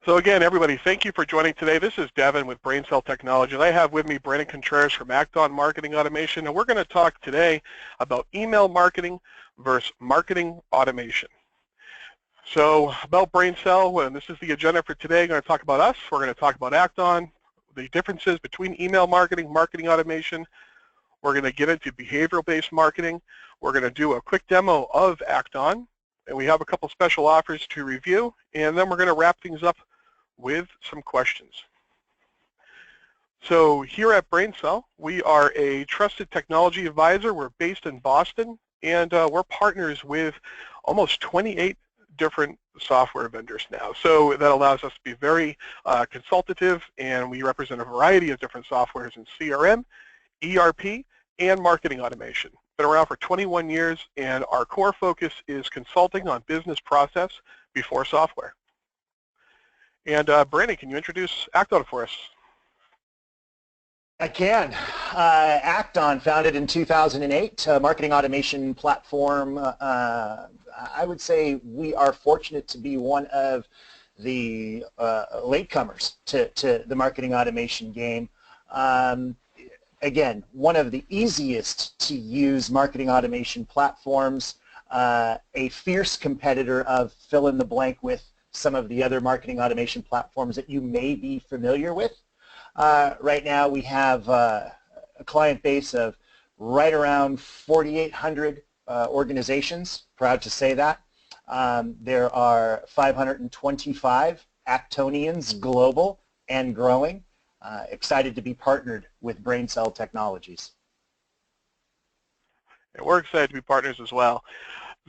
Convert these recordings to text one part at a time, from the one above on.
So again, everybody, thank you for joining today. This is Devin with Brain Cell Technology, and I have with me Brandon Contreras from Acton Marketing Automation, and we're going to talk today about email marketing versus marketing automation. So about Brain Cell, and this is the agenda for today. We're going to talk about us. We're going to talk about Acton, the differences between email marketing, marketing automation. We're going to get into behavioral-based marketing. We're going to do a quick demo of Acton, and we have a couple special offers to review, and then we're going to wrap things up with some questions. So here at BrainCell, we are a trusted technology advisor. We're based in Boston, and we're partners with almost 28 different software vendors now. So that allows us to be very consultative, and we represent a variety of different softwares in CRM, ERP, and marketing automation. Been around for 21 years, and our core focus is consulting on business process before software. And Brandon, can you introduce Acton for us? I can. Acton, founded in 2008, marketing automation platform. I would say we are fortunate to be one of the latecomers to the marketing automation game. Again, one of the easiest to use marketing automation platforms, a fierce competitor of fill in the blank with some of the other marketing automation platforms that you may be familiar with. Right now we have a client base of right around 4,800 organizations, proud to say that. There are 525 Actonians global and growing. Excited to be partnered with Brain Cell Technologies. And we're excited to be partners as well.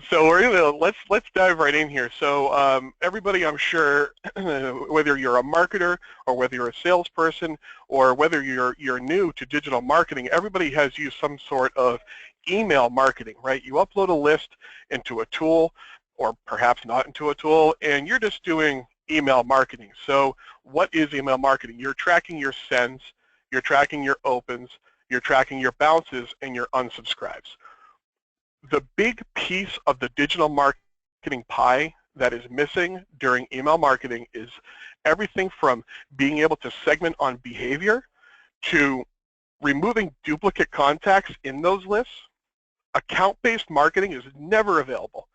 So we're let's dive right in here. So everybody, I'm sure, whether you're a marketer or whether you're a salesperson or whether you're new to digital marketing, everybody has used some sort of email marketing, right? You upload a list into a tool, or perhaps not into a tool, and you're just doing email marketing. So what is email marketing? You're tracking your sends, you're tracking your opens, you're tracking your bounces, and your unsubscribes. The big piece of the digital marketing pie that is missing during email marketing is everything from being able to segment on behavior to removing duplicate contacts in those lists. Account-based marketing is never available.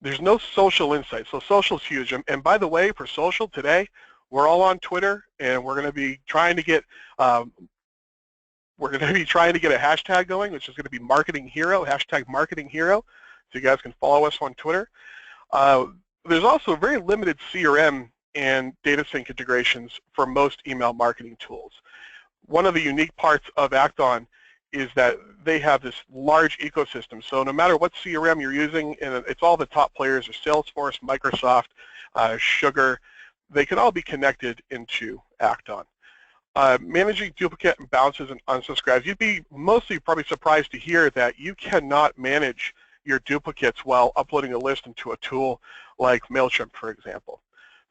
There's no social insight, so social is huge. And by the way, for social today, we're all on Twitter, and we're going to be trying to get a hashtag going, which is going to be Marketing Hero, hashtag Marketing Hero, so you guys can follow us on Twitter. There's also very limited CRM and data sync integrations for most email marketing tools. One of the unique parts of Acton is that they have this large ecosystem. So no matter what CRM you're using, and it's all the top players, Salesforce, Microsoft, Sugar, they can all be connected into Acton. Managing duplicate bounces and unsubscribes, you'd be mostly probably surprised to hear that you cannot manage your duplicates while uploading a list into a tool like MailChimp, for example.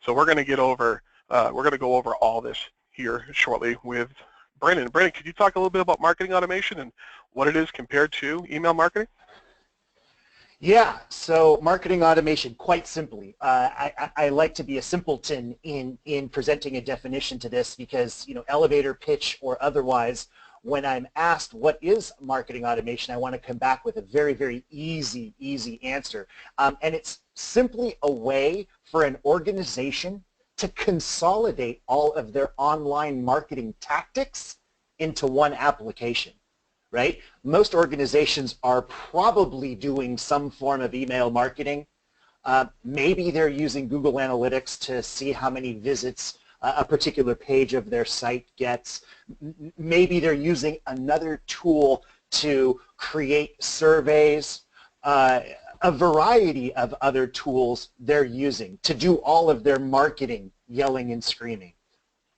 So we're going to go over all this here shortly with Brandon. Brandon, could you talk a little bit about marketing automation and what it is compared to email marketing? Yeah, so marketing automation, quite simply. I like to be a simpleton in presenting a definition to this because, elevator pitch or otherwise, when I'm asked what is marketing automation, I want to come back with a very, very easy answer. And it's simply a way for an organization to consolidate all of their online marketing tactics into one application. Right? Most organizations are probably doing some form of email marketing. Maybe they're using Google Analytics to see how many visits a particular page of their site gets. Maybe they're using another tool to create surveys. A variety of other tools they're using to do all of their marketing, yelling and screaming.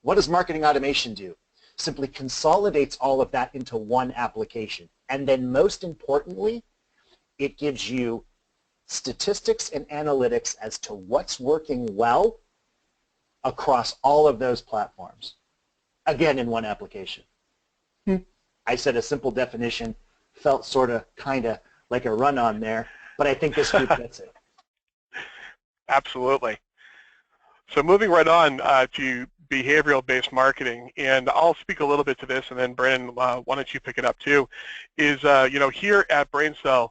What does marketing automation do? Simply consolidates all of that into one application. And then most importantly, it gives you statistics and analytics as to what's working well across all of those platforms. Again, in one application. I said a simple definition, felt sort of, kind of like a run-on there, but I think this group gets it. Absolutely. So moving right on to behavioral-based marketing, and I'll speak a little bit to this, and then Brandon, why don't you pick it up too? Is here at BrainCell,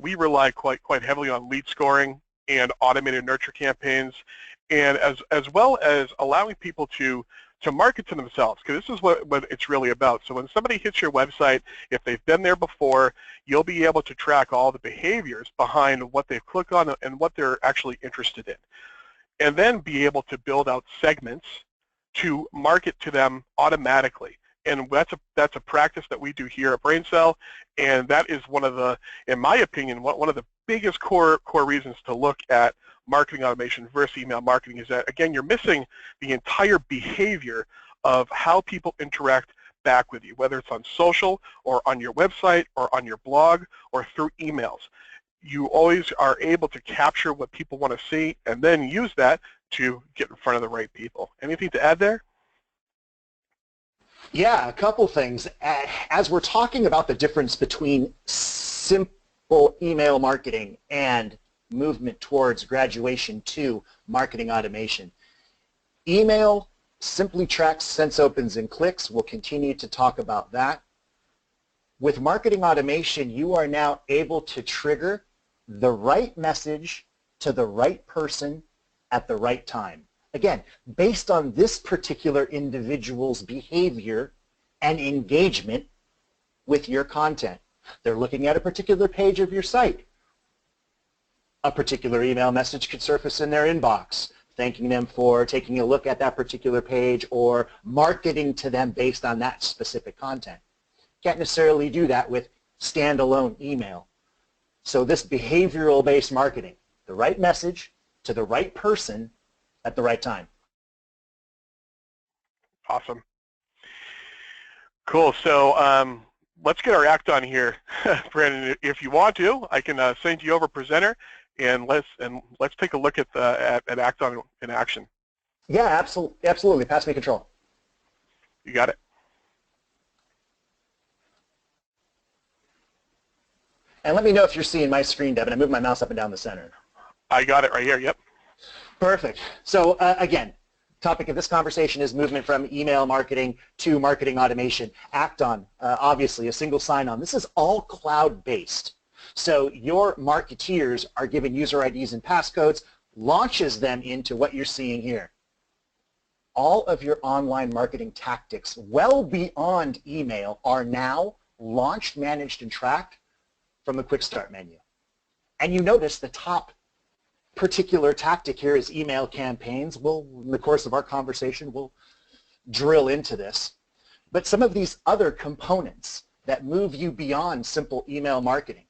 we rely quite heavily on lead scoring and automated nurture campaigns, and as well as allowing people to market to themselves, because this is what it's really about. So when somebody hits your website, if they've been there before, you'll be able to track all the behaviors behind what they've clicked on and what they're actually interested in, and then be able to build out segments to market to them automatically. And that's a practice that we do here at BrainCell, and that is one of the, in my opinion, one of the biggest core reasons to look at marketing automation versus email marketing is that, again, you're missing the entire behavior of how people interact back with you, whether it's on social or on your website or on your blog or through emails. You always are able to capture what people want to see and then use that to get in front of the right people. Anything to add there? Yeah, a couple things. As we're talking about the difference between simple email marketing and movement towards graduation to marketing automation, email simply tracks sense opens and clicks. We'll continue to talk about that. With marketing automation, you are now able to trigger the right message to the right person at the right time. Again, based on this particular individual's behavior and engagement with your content. They're looking at a particular page of your site. A particular email message could surface in their inbox, thanking them for taking a look at that particular page or marketing to them based on that specific content. Can't necessarily do that with standalone email. So this behavioral-based marketing, the right message to the right person at the right time. Awesome. Cool. So let's get our act on here. Brandon, if you want to, I can send you over presenter, and let's take a look at act on in action. Yeah, absolutely. Pass me control. You got it. And let me know if you're seeing my screen, Devin. I move my mouse up and down the center. I got it right here. Yep. Perfect. So again, topic of this conversation is movement from email marketing to marketing automation. Act on, obviously, a single sign-on. This is all cloud-based. So your marketeers are given user IDs and passcodes, launches them into what you're seeing here. All of your online marketing tactics, well beyond email, are now launched, managed, and tracked from the Quick Start menu. And you notice the top particular tactic here is email campaigns. In the course of our conversation, we'll drill into this. But some of these other components that move you beyond simple email marketing,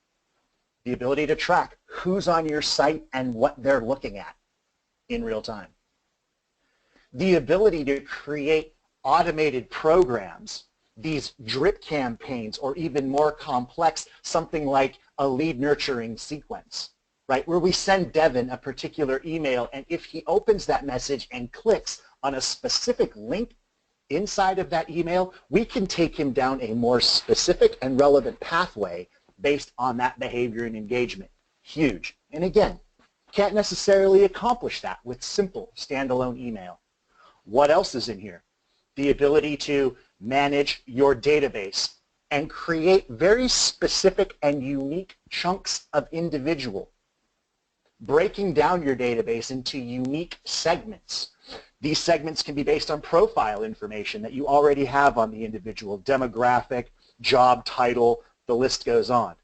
the ability to track who's on your site and what they're looking at in real time, the ability to create automated programs, these drip campaigns, or even more complex, something like a lead nurturing sequence, right, where we send Devin a particular email, and if he opens that message and clicks on a specific link inside of that email, we can take him down a more specific and relevant pathway based on that behavior and engagement. Huge. And again, can't necessarily accomplish that with simple standalone email. What else is in here? The ability to manage your database and create very specific and unique chunks of individual, breaking down your database into unique segments. These segments can be based on profile information that you already have on the individual, demographic, job title, the list goes on.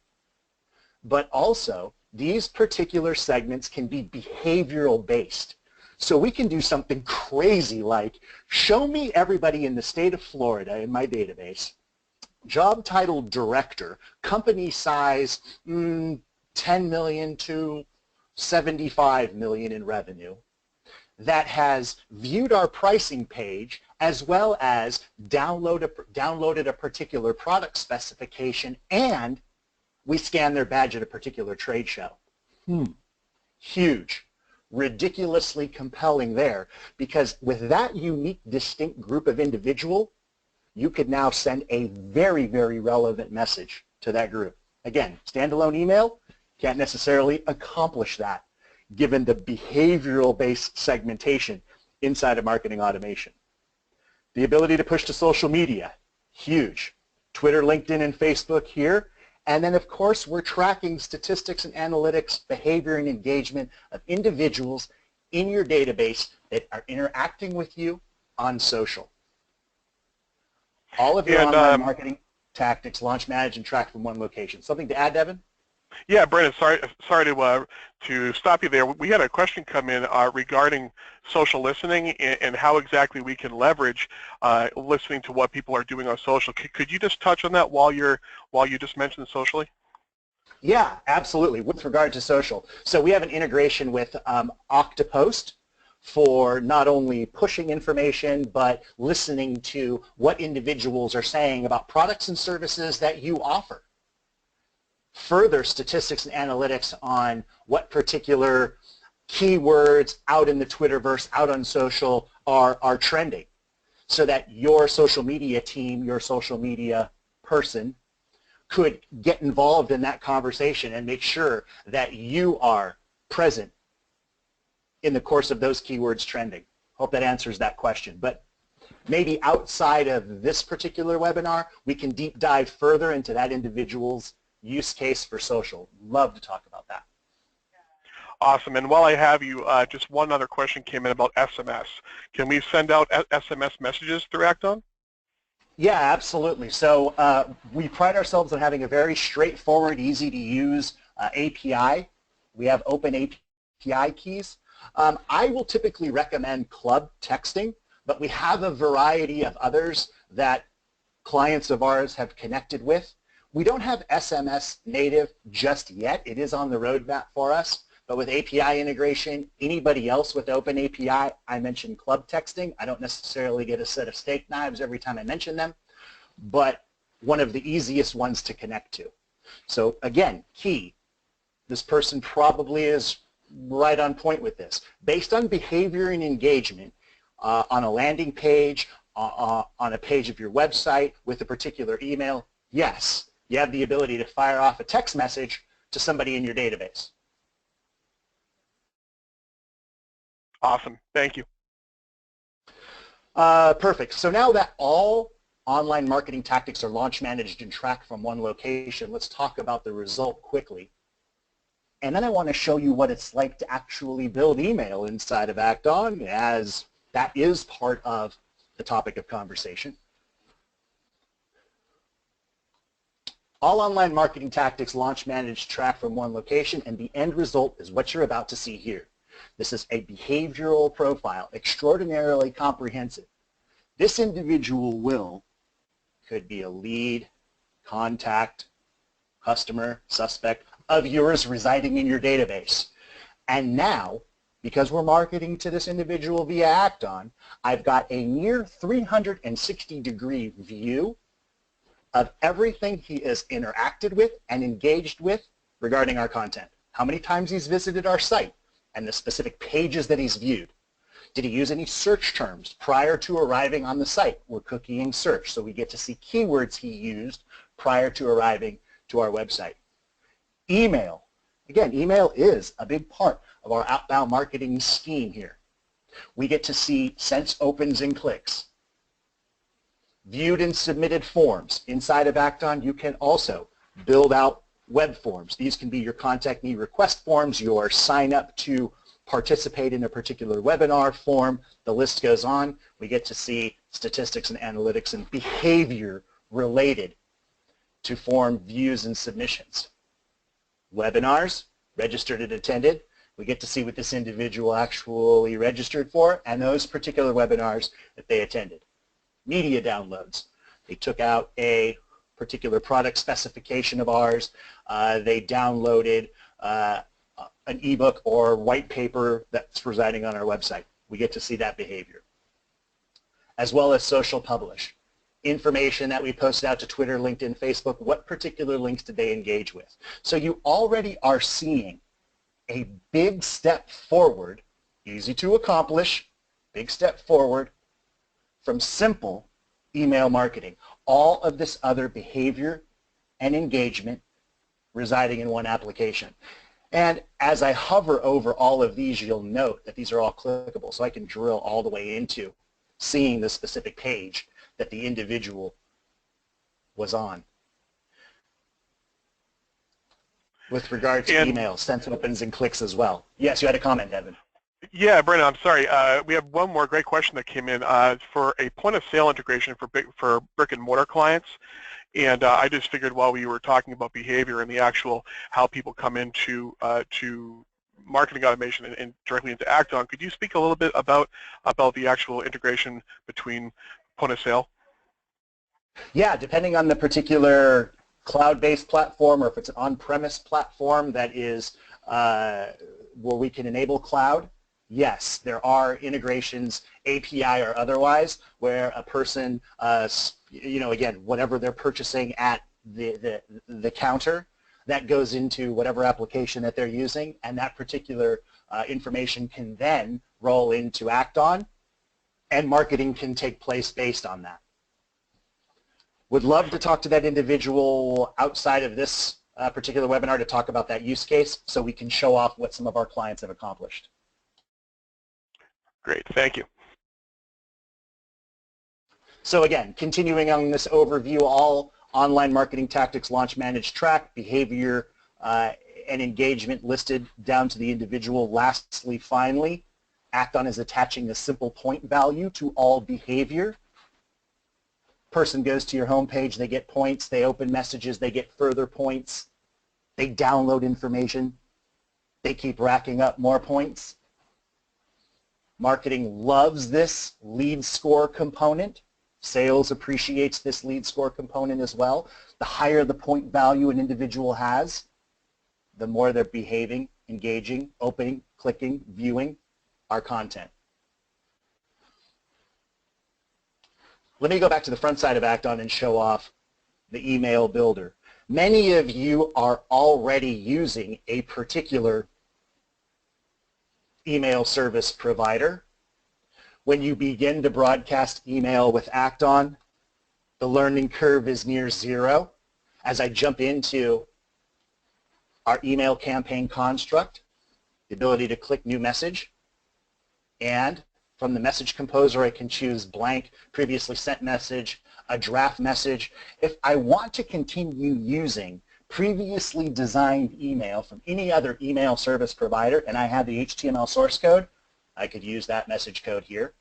But also, these particular segments can be behavioral based. So we can do something crazy like, show me everybody in the state of Florida in my database, job title director, company size 10 million to 75 million in revenue, that has viewed our pricing page as well as downloaded a particular product specification, and we scan their badge at a particular trade show. Huge. Ridiculously compelling there, because with that unique, distinct group of individual, you could now send a very, very relevant message to that group. Again, standalone email can't necessarily accomplish that given the behavioral-based segmentation inside of marketing automation. The ability to push to social media, huge. Twitter, LinkedIn, and Facebook here. And then, of course, we're tracking statistics and analytics, behavior and engagement of individuals in your database that are interacting with you on social. All of your online marketing tactics, launch, manage, and track from one location. Something to add, Devin? Yeah, Brendan, sorry to stop you there. We had a question come in regarding social listening and how exactly we can leverage listening to what people are doing on social. Could you just touch on that while you just mentioned socially? Yeah, absolutely. With regard to social, so we have an integration with Octopost for not only pushing information but listening to what individuals are saying about products and services that you offer. Further statistics and analytics on what particular keywords out in the Twitterverse, out on social are trending, so that your social media team, your social media person could get involved in that conversation and make sure that you are present in the course of those keywords trending. Hope that answers that question. But maybe outside of this particular webinar, we can deep dive further into that individual's use case for social. Love to talk about that. Awesome. And while I have you, just one other question came in about SMS. Can we send out SMS messages through Acton? Yeah, absolutely. So we pride ourselves on having a very straightforward, easy to use API. We have open API keys. I will typically recommend club texting, but we have a variety of others that clients of ours have connected with. We don't have SMS native just yet. It is on the roadmap for us, but with API integration, anybody else with open API, I mentioned club texting. I don't necessarily get a set of steak knives every time I mention them, but one of the easiest ones to connect to. So again, key, this person probably is right on point with this. Based on behavior and engagement on a landing page, on a page of your website with a particular email, yes, you have the ability to fire off a text message to somebody in your database. Awesome. Thank you. Perfect. So now that all online marketing tactics are launch managed and tracked from one location, let's talk about the result quickly. And then I want to show you what it's like to actually build email inside of Acton, as that is part of the topic of conversation. All online marketing tactics launch, manage, track from one location, and the end result is what you're about to see here. This is a behavioral profile, extraordinarily comprehensive. This individual could be a lead, contact, customer, suspect of yours residing in your database. And now, because we're marketing to this individual via Acton, I've got a near 360-degree view of everything he has interacted with and engaged with regarding our content. How many times he's visited our site and the specific pages that he's viewed. Did he use any search terms prior to arriving on the site? We're cookieing search, so we get to see keywords he used prior to arriving to our website. Email. Again, email is a big part of our outbound marketing scheme here. We get to see since opens and clicks. Viewed and submitted forms. Inside of Acton, you can also build out web forms. These can be your contact me request forms, your sign up to participate in a particular webinar form. The list goes on. We get to see statistics and analytics and behavior related to form views and submissions. Webinars, registered and attended. We get to see what this individual actually registered for and those particular webinars that they attended. Media downloads. They took out a particular product specification of ours. They downloaded an ebook or white paper that's residing on our website. We get to see that behavior. As well as social publish. Information that we posted out to Twitter, LinkedIn, Facebook, what particular links did they engage with? So you already are seeing a big step forward, easy to accomplish, big step forward from simple email marketing. All of this other behavior and engagement residing in one application. And as I hover over all of these, you'll note that these are all clickable. So I can drill all the way into seeing the specific page that the individual was on. With regard to And email, sent opens and clicks as well. Yes, you had a comment, Evan. yeah, Brennan, I'm sorry. We have one more great question that came in for a point of sale integration for brick and mortar clients. And I just figured while we were talking about behavior and the actual how people come into to marketing automation and directly into Acton, could you speak a little bit about the actual integration between point of sale? Yeah, depending on the particular cloud-based platform, or if it's an on-premise platform that is where we can enable cloud, yes, there are integrations, API or otherwise, where a person, again, whatever they're purchasing at the counter, that goes into whatever application that they're using, and that particular information can then roll into Acton, and marketing can take place based on that. Would love to talk to that individual outside of this particular webinar to talk about that use case so we can show off what some of our clients have accomplished. Great, thank you. So again, continuing on this overview, all online marketing tactics, launch, manage, track, behavior, and engagement listed down to the individual. Lastly, finally, Acton is attaching a simple point value to all behavior. Person goes to your home page, they get points, they open messages, they get further points, they download information, they keep racking up more points. Marketing loves this lead score component. Sales appreciates this lead score component as well. The higher the point value an individual has, the more they're behaving, engaging, opening, clicking, viewing our content. Let me go back to the front side of Acton and show off the email builder. Many of you are already using a particular email service provider. When you begin to broadcast email with Acton, the learning curve is near zero. As I jump into our email campaign construct, the ability to click new message, and from the message composer, I can choose blank, previously sent message, a draft message. If I want to continue using previously designed email from any other email service provider and I have the HTML source code, I could use that message code here.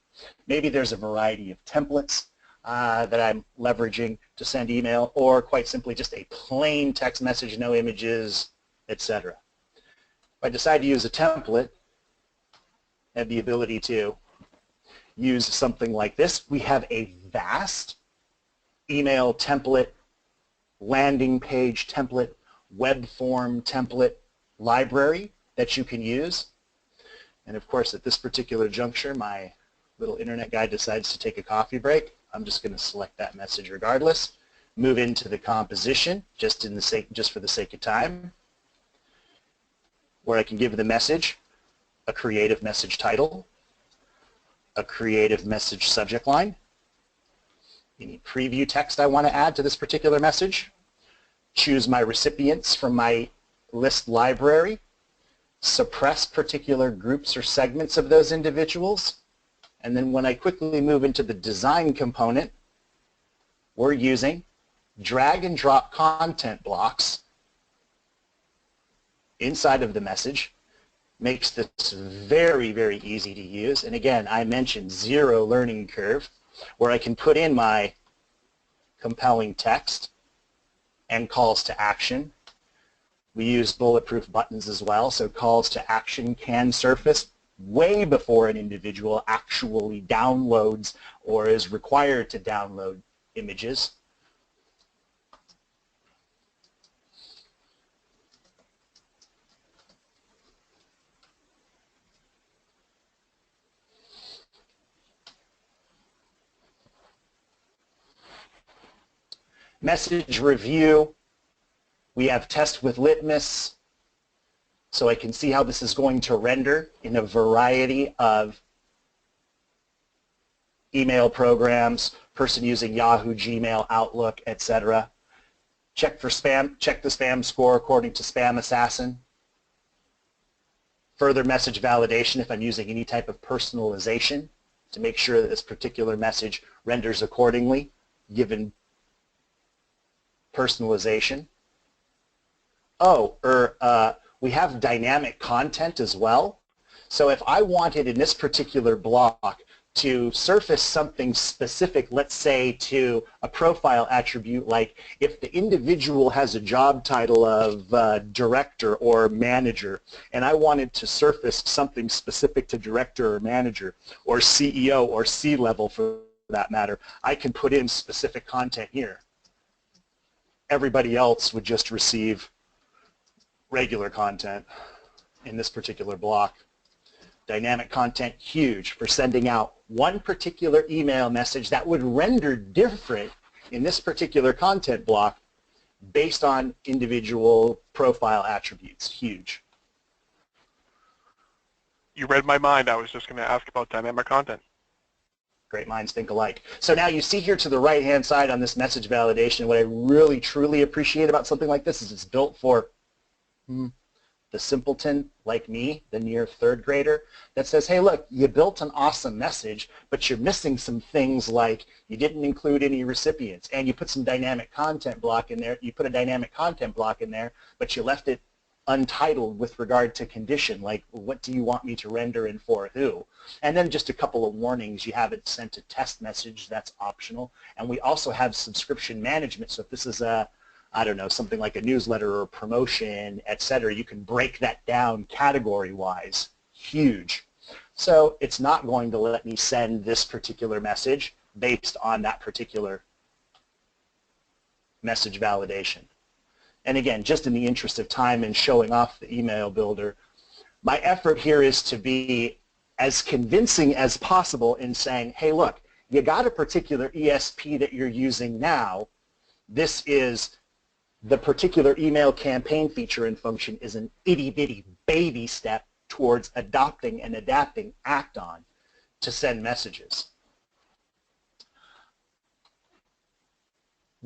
Maybe there's a variety of templates that I'm leveraging to send email, or quite simply just a plain text message, no images, etc. If I decide to use a template, I have the ability to use something like this. We have a vast email template, landing page template, web form template library that you can use. And of course, at this particular juncture, my little internet guy decides to take a coffee break. I'm just going to select that message regardless, move into the composition just for the sake of time, where I can give the message a creative message title, a creative message subject line, any preview text I want to add to this particular message, choose my recipients from my list library, suppress particular groups or segments of those individuals, and then when I quickly move into the design component, we're using drag and drop content blocks inside of the message. Makes this very, very easy to use. And again, I mentioned zero learning curve, where I can put in my compelling text and calls to action. We use bulletproof buttons as well, so calls to action can surface way before an individual actually downloads or is required to download images. Message review, we have test with litmus, so I can see how this is going to render in a variety of email programs, person using Yahoo, Gmail, Outlook, etc. Check for spam, check the spam score according to Spam Assassin. Further message validation if I'm using any type of personalization to make sure that this particular message renders accordingly given personalization. Oh, we have dynamic content as well. So if I wanted in this particular block to surface something specific, let's say to a profile attribute, like if the individual has a job title of director or manager, and I wanted to surface something specific to director or manager or CEO or C-level for that matter, I can put in specific content here. Everybody else would just receive regular content in this particular block. Dynamic content, huge for sending out one particular email message that would render different in this particular content block based on individual profile attributes. Huge. You read my mind. I was just going to ask about dynamic content. Great minds think alike. So now you see here to the right-hand side on this message validation, what I really, truly appreciate about something like this is it's built for the simpleton like me, the near third grader, that says, hey, look, you built an awesome message, but you're missing some things like you didn't include any recipients, and you put some dynamic content block in there. You put a dynamic content block in there, but you left it untitled with regard to condition, like what do you want me to render and for who? And then just a couple of warnings. You have it sent a test message, that's optional. And we also have subscription management. So if this is a, I don't know, something like a newsletter or promotion, etc., you can break that down category-wise. Huge. So it's not going to let me send this particular message based on that particular message validation. And again, just in the interest of time and showing off the email builder, my effort here is to be as convincing as possible in saying, hey, look, you got a particular ESP that you're using now. This is the particular email campaign feature and function is an itty-bitty baby step towards adopting and adapting Act-On to send messages.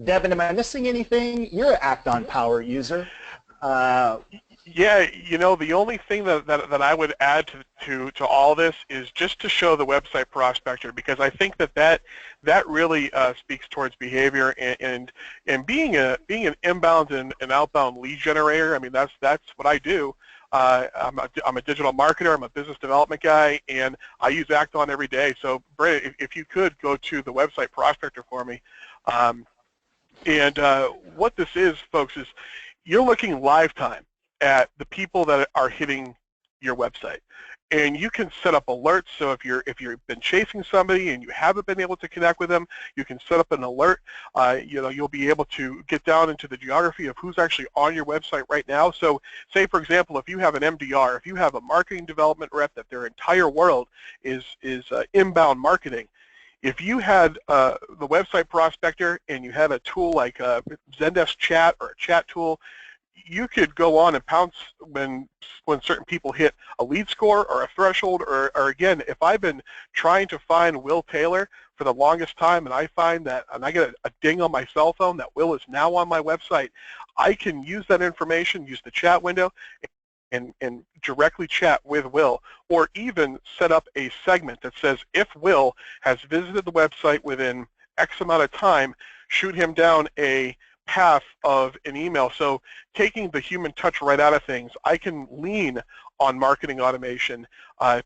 Devin, am I missing anything? You're an Act-On power user. Yeah, you know, the only thing that I would add to all this is just to show the website prospector, because I think that really speaks towards behavior and being an inbound and outbound lead generator. I mean, that's what I do. I'm a digital marketer. I'm a business development guy, and I use Act-On every day. So, Brett, if you could go to the website prospector for me. And what this is, folks, is you're looking live time at the people that are hitting your website, and you can set up alerts. So if you've been chasing somebody and you haven't been able to connect with them, you can set up an alert. You know, you'll be able to get down into the geography of who's actually on your website right now. So say, for example, if you have an MDR, if you have a marketing development rep that their entire world is inbound marketing, if you had the website prospector and you had a tool like Zendesk Chat or a chat tool, you could go on and pounce when certain people hit a lead score or a threshold, or again, if I've been trying to find Will Taylor for the longest time and I find that, and I get a ding on my cell phone that Will is now on my website, I can use that information, use the chat window, and directly chat with Will, or even set up a segment that says if Will has visited the website within X amount of time, shoot him down a path of an email. So taking the human touch right out of things, I can lean on marketing automation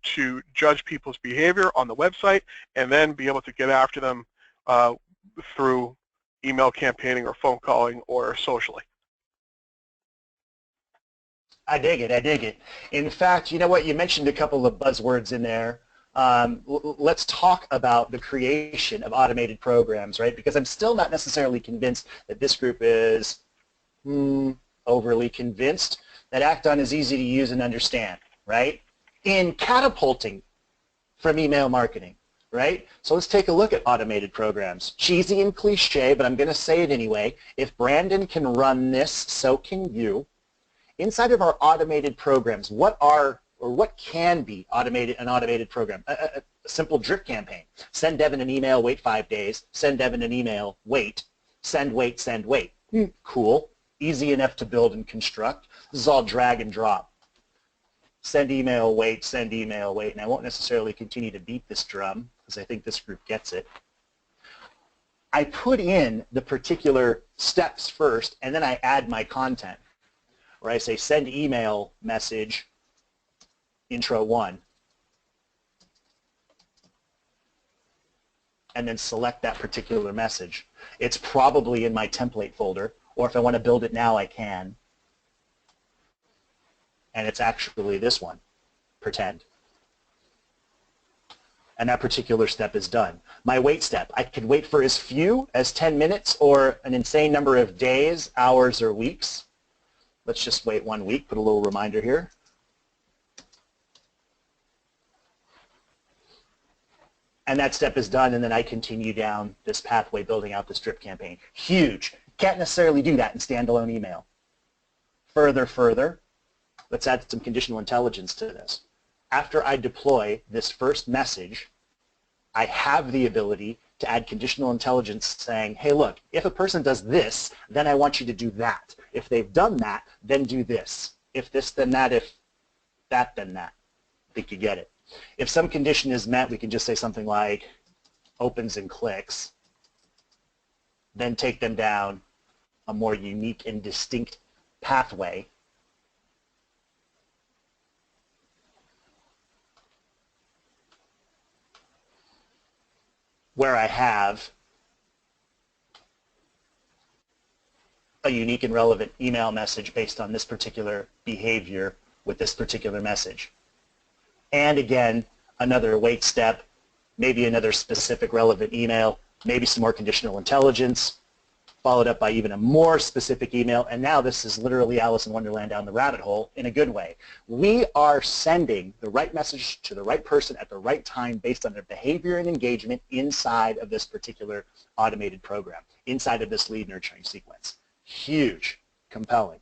to judge people's behavior on the website and then be able to get after them through email campaigning or phone calling or socially. I dig it. I dig it. In fact, you know what? You mentioned a couple of buzzwords in there. Let's talk about the creation of automated programs, right? Because I'm still not necessarily convinced that this group is overly convinced that Act-On is easy to use and understand, right? In catapulting from email marketing, right? So let's take a look at automated programs. Cheesy and cliche, but I'm going to say it anyway. If Brandon can run this, so can you. Inside of our automated programs, what can be an automated program? A simple drip campaign. Send Devin an email, wait 5 days. Send Devin an email, wait. Send, wait, send, wait. Cool. Easy enough to build and construct. This is all drag and drop. send email, wait, send email, wait, and I won't necessarily continue to beat this drum because I think this group gets it. I put in the particular steps first, and then I add my content, where I say send email message intro 1, and then select that particular message. It's probably in my template folder, or if I want to build it now, I can. And it's actually this one, pretend. And that particular step is done. My wait step, I could wait for as few as 10 minutes or an insane number of days, hours, or weeks. Let's just wait 1 week, put a little reminder here. And that step is done, and then I continue down this pathway building out this drip campaign. Huge. Can't necessarily do that in standalone email. Further, let's add some conditional intelligence to this. After I deploy this first message, I have the ability to add conditional intelligence saying, hey, look, if a person does this, then I want you to do that. If they've done that, then do this. If this, then that. If that, then that. I think you get it. If some condition is met, we can just say something like opens and clicks, then take them down a more unique and distinct pathway where I have a unique and relevant email message based on this particular behavior with this particular message. And again, another wait step, maybe another specific relevant email, maybe some more conditional intelligence, followed up by even a more specific email, and now this is literally Alice in Wonderland down the rabbit hole in a good way. We are sending the right message to the right person at the right time based on their behavior and engagement inside of this particular automated program, inside of this lead nurturing sequence. Huge, compelling.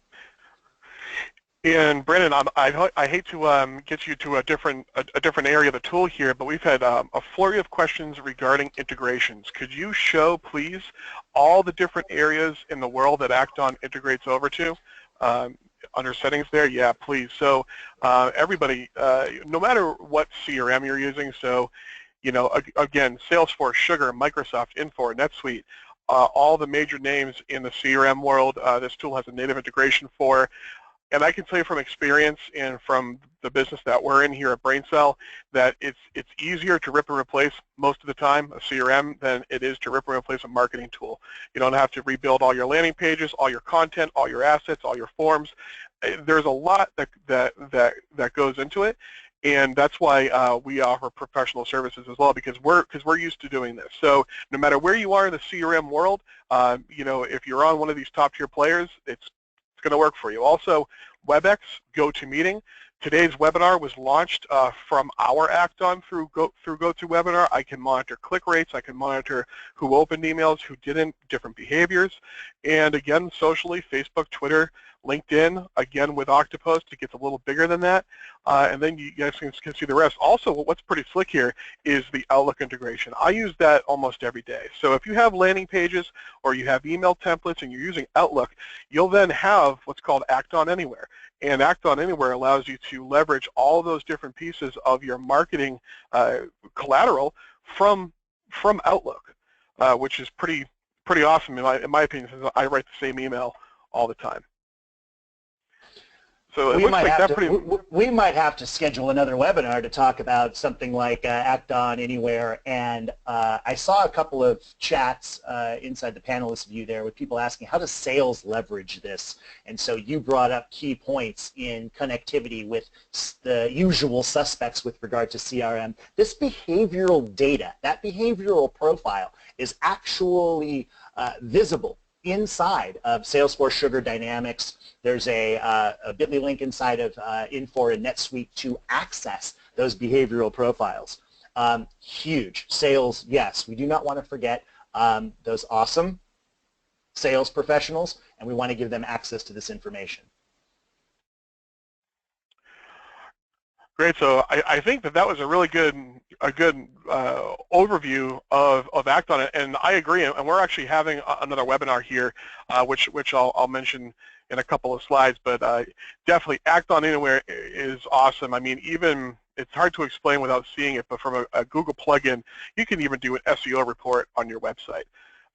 And Brandon, I hate to get you to a different area of the tool here, but we've had a flurry of questions regarding integrations. Could you show, please, all the different areas in the world that Acton integrates over to under settings there? Yeah, please. So everybody, no matter what CRM you're using, so again, Salesforce, Sugar, Microsoft, Infor, NetSuite, all the major names in the CRM world, this tool has a native integration for. And I can tell you from experience and from the business that we're in here at BrainCell that it's easier to rip and replace most of the time a CRM than it is to rip and replace a marketing tool. You don't have to rebuild all your landing pages, all your content, all your assets, all your forms. There's a lot that goes into it, and that's why we offer professional services as well, because we're used to doing this. So no matter where you are in the CRM world, if you're on one of these top tier players, it's going to work for you. Also, WebEx, GoToMeeting. Today's webinar was launched from our Acton through GoToWebinar. I can monitor click rates. I can monitor who opened emails, who didn't, different behaviors. And again, socially, Facebook, Twitter, LinkedIn, again with Octopus, it gets a little bigger than that. And then you guys can see the rest. Also, what's pretty slick here is the Outlook integration. I use that almost every day. So if you have landing pages or you have email templates and you're using Outlook, you'll then have what's called Acton Anywhere. And Acton Anywhere allows you to leverage all those different pieces of your marketing collateral from Outlook, which is pretty awesome in my opinion, since I write the same email all the time. So it looks like that pretty... We might have to schedule another webinar to talk about something like Acton Anywhere. And I saw a couple of chats inside the panelist view there with people asking, how does sales leverage this? And so you brought up key points in connectivity with the usual suspects with regard to CRM. This behavioral data, that behavioral profile is actually visible inside of Salesforce Sugar Dynamics. There's a bit.ly link inside of Infor and NetSuite to access those behavioral profiles. Huge. Sales, yes, we do not want to forget those awesome sales professionals, and we want to give them access to this information. Great. So I think that was a really good overview of Acton, and I agree. And we're actually having another webinar here, which I'll mention in a couple of slides, but definitely Act on Anywhere is awesome. I mean, even it's hard to explain without seeing it, but from a Google plugin, you can even do an SEO report on your website.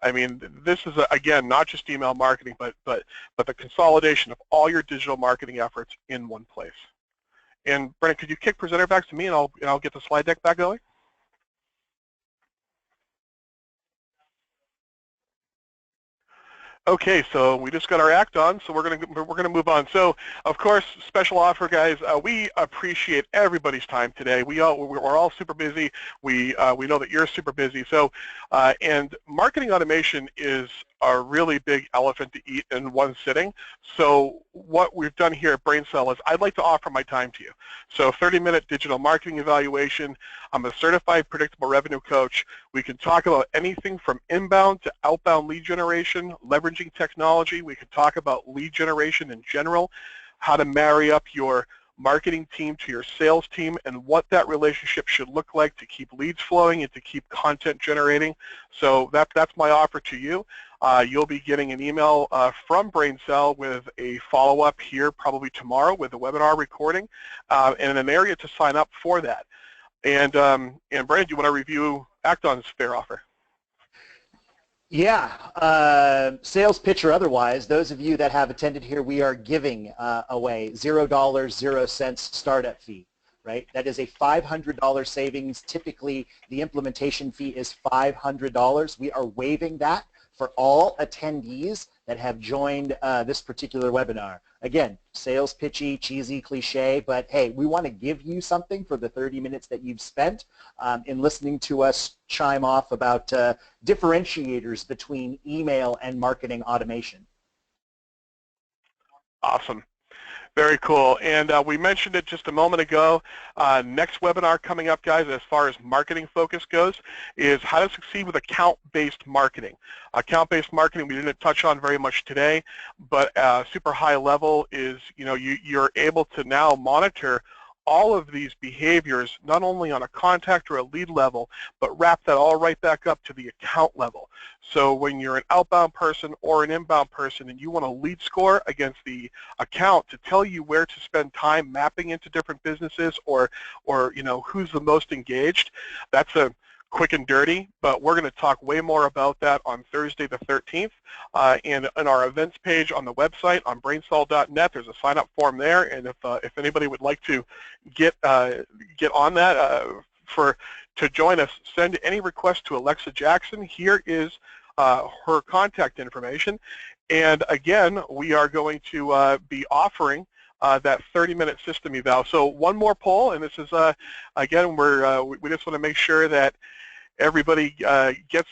I mean, this is, again, not just email marketing, but the consolidation of all your digital marketing efforts in one place. And Brennan, could you kick presenter back to me, and I'll get the slide deck back going? Okay, so we just got our act on, so we're gonna move on. So, of course, special offer, guys. We appreciate everybody's time today. We're all super busy. We know that you're super busy. So, and marketing automation is a really big elephant to eat in one sitting. So, what we've done here at BrainCell is I'd like to offer my time to you. So, 30-minute digital marketing evaluation. I'm a certified predictable revenue coach. We can talk about anything from inbound to outbound lead generation, leveraging technology. We can talk about lead generation in general, how to marry up your marketing team to your sales team, and what that relationship should look like to keep leads flowing and to keep content generating. So that's my offer to you. You'll be getting an email from BrainCell with a follow-up here probably tomorrow with a webinar recording and an area to sign up for that. And Brandon, do you want to review Acton's fair offer? Yeah, sales pitch or otherwise, those of you that have attended here, we are giving away $0, 0 cents startup fee, right? That is a $500 savings. Typically, the implementation fee is $500. We are waiving that for all attendees that have joined this particular webinar. Again, sales pitchy, cheesy, cliche, but hey, we want to give you something for the 30 minutes that you've spent in listening to us chime off about differentiators between email and marketing automation. Awesome. Very cool. And we mentioned it just a moment ago. Next webinar coming up, guys, as far as marketing focus goes, is how to succeed with account-based marketing. Account-based marketing we didn't touch on very much today, but super high level is, you're able to now monitor all of these behaviors, not only on a contact or a lead level, but wrap that all right back up to the account level. So when you're an outbound person or an inbound person and you want a lead score against the account to tell you where to spend time mapping into different businesses or who's the most engaged, that's a quick and dirty, but we're going to talk way more about that on Thursday the 13th. And in our events page on the website on braincell.net, there's a sign-up form there, and if anybody would like to get on that to join us, send any request to Alexa Jackson. Here is her contact information, and again, we are going to be offering that 30-minute system eval. So one more poll, and this is again, we just want to make sure that everybody gets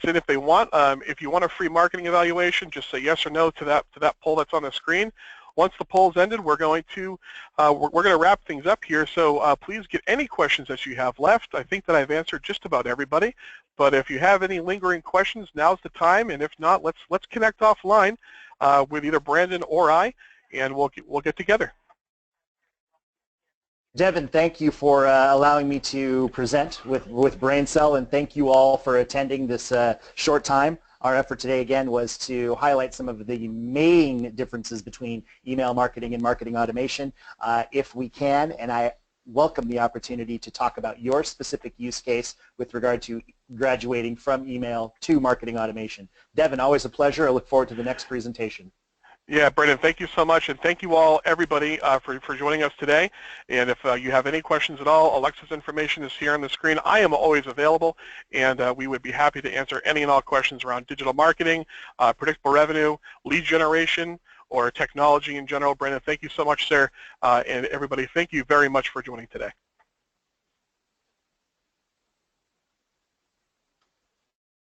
in if they want. If you want a free marketing evaluation, just say yes or no to that poll that's on the screen. Once the poll's ended, we're going to wrap things up here. So please get any questions that you have left. I think that I've answered just about everybody. But if you have any lingering questions, now's the time. And if not, let's connect offline with either Brandon or I, and we'll get together. Devin, thank you for allowing me to present with BrainCell, and thank you all for attending this short time. Our effort today, again, was to highlight some of the main differences between email marketing and marketing automation. If we can, and I welcome the opportunity to talk about your specific use case with regard to graduating from email to marketing automation. Devin, always a pleasure. I look forward to the next presentation. Yeah, Brendan, thank you so much, and thank you all, everybody, for joining us today. And if you have any questions at all, Alexa's information is here on the screen. I am always available, and we would be happy to answer any and all questions around digital marketing, predictable revenue, lead generation, or technology in general. Brendan, thank you so much, sir. And everybody, thank you very much for joining today.